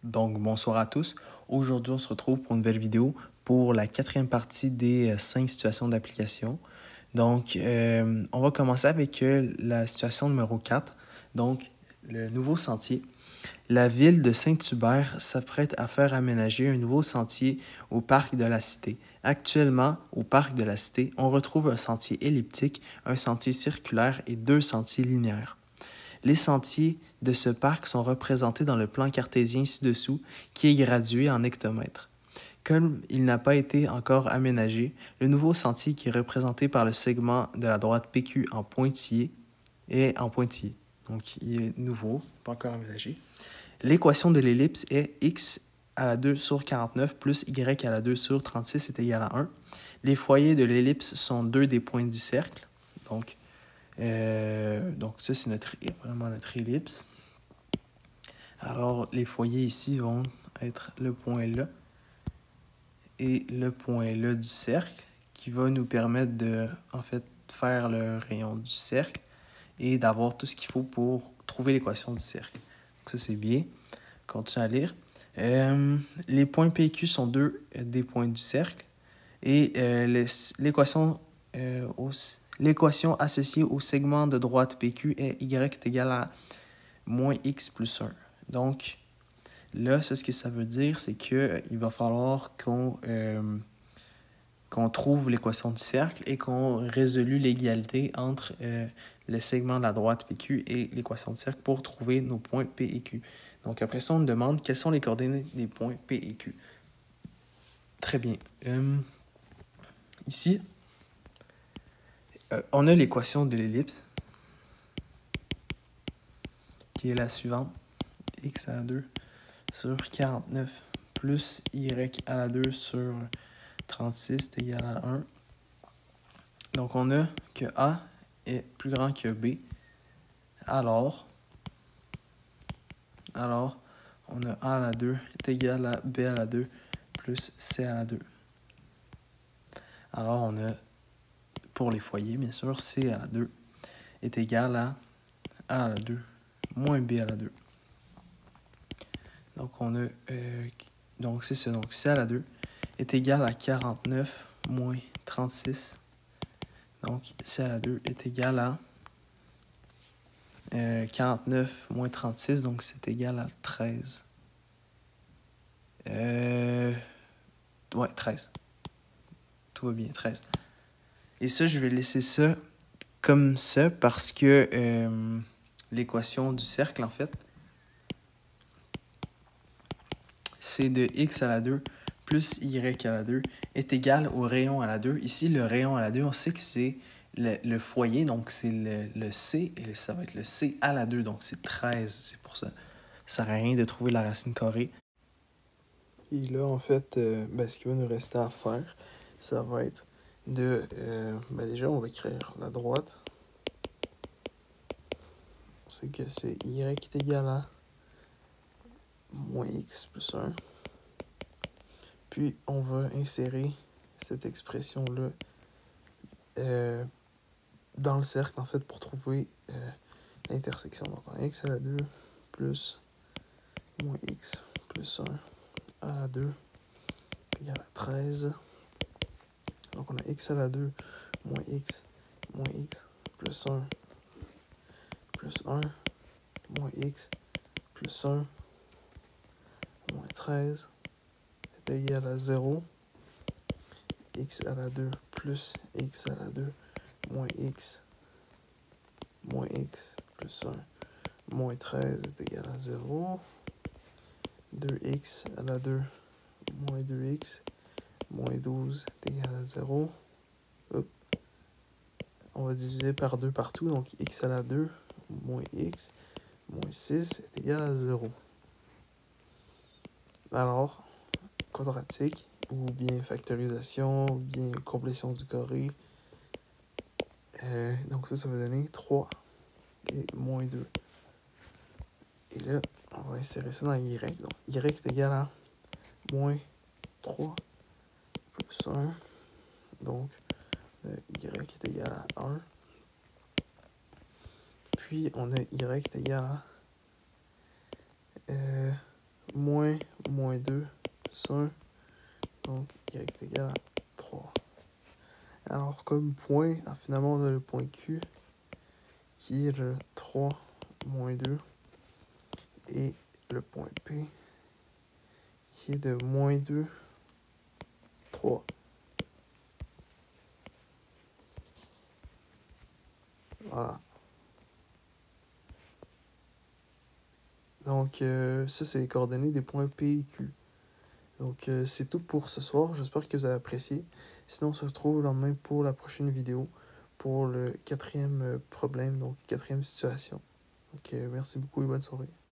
Donc, bonsoir à tous. Aujourd'hui, on se retrouve pour une nouvelle vidéo pour la quatrième partie des 5 situations d'application. Donc, on va commencer avec la situation numéro 4. Donc, le nouveau sentier. La ville de Saint-Hubert s'apprête à faire aménager un nouveau sentier au parc de la Cité. Actuellement, au parc de la Cité, on retrouve un sentier elliptique, un sentier circulaire et 2 sentiers linéaires. Les sentiers de ce parc sont représentés dans le plan cartésien ci-dessous, qui est gradué en hectomètres. Comme il n'a pas été encore aménagé, le nouveau sentier qui est représenté par le segment de la droite PQ en pointillé est en pointillé. Donc, il est nouveau, pas encore aménagé. L'équation de l'ellipse est x à la 2 sur 49 plus y à la 2 sur 36 est égal à 1. Les foyers de l'ellipse sont 2 des points du cercle. Donc ça, c'est vraiment notre ellipse. Alors, les foyers ici vont être le point là et le point là du cercle qui va nous permettre de, faire le rayon du cercle et d'avoir tout ce qu'il faut pour trouver l'équation du cercle. Donc ça, c'est bien. Continue à lire. Les points PQ sont 2 des points du cercle et l'équation associée au segment de droite PQ est y est égal à moins x plus 1. Donc, là, ce que ça veut dire, c'est qu'il va falloir qu'on trouve l'équation du cercle et qu'on résolue l'égalité entre le segment de la droite PQ et l'équation du cercle pour trouver nos points P et Q. Donc, après ça, on nous demande quelles sont les coordonnées des points P et Q. Très bien. Ici, on a l'équation de l'ellipse qui est la suivante. X à la 2 sur 49 plus y à la 2 sur 36 est égal à 1. Donc, on a que A est plus grand que B. Alors, on a A à la 2 est égal à B à la 2 plus C à la 2. Alors, on a, pour les foyers, bien sûr, C à la 2 est égal à A à la 2 moins B à la 2. Donc, on a, donc c'est ça. Donc, C à la 2 est égal à 49 moins 36. Donc, C à la 2 est égal à 49 moins 36, donc c'est égal à 13. Ouais, 13. Tout va bien, 13. Et ça, je vais laisser ça comme ça parce que l'équation du cercle, en fait, c'est de x à la 2 plus y à la 2 est égal au rayon à la 2. Ici, le rayon à la 2, on sait que c'est le foyer, donc c'est le C, et ça va être le C à la 2, donc c'est 13, c'est pour ça. Ça ne sert à rien de trouver la racine carrée. Et là, en fait, ce qui va nous rester à faire, ça va être de... déjà, on va écrire la droite. On sait que c'est y est égal à moins x plus 1. Puis, on va insérer cette expression-là dans le cercle, en fait, pour trouver l'intersection. Donc, on a x à la 2 plus moins x plus 1 à la 2 égale à 13. Donc, on a x à la 2 moins x plus 1 plus 1 moins x plus 1 moins 13 est égal à 0. X à la 2 plus x à la 2 moins x plus 1 moins 13 est égal à 0. 2x à la 2 moins 2x moins 12 est égal à 0. Hop. On va diviser par 2 partout, donc x à la 2 moins x moins 6 est égal à 0. Alors, quadratique, ou bien factorisation, ou bien complétion du carré. Donc ça va donner 3 et moins 2. Et là, on va insérer ça dans y. Donc y est égal à moins 3 plus 1. Donc y est égal à 1. Puis on a y est égal à moins 2 plus 1. Donc, y est égal à 3. Alors, comme point, finalement, on a le point Q, qui est le 3 moins 2. Et le point P, qui est de moins 2, 3. Voilà. Donc, ça, c'est les coordonnées des points P et Q. Donc, c'est tout pour ce soir. J'espère que vous avez apprécié. Sinon, on se retrouve le lendemain pour la prochaine vidéo, pour le 4e problème, donc 4e situation. Donc, merci beaucoup et bonne soirée.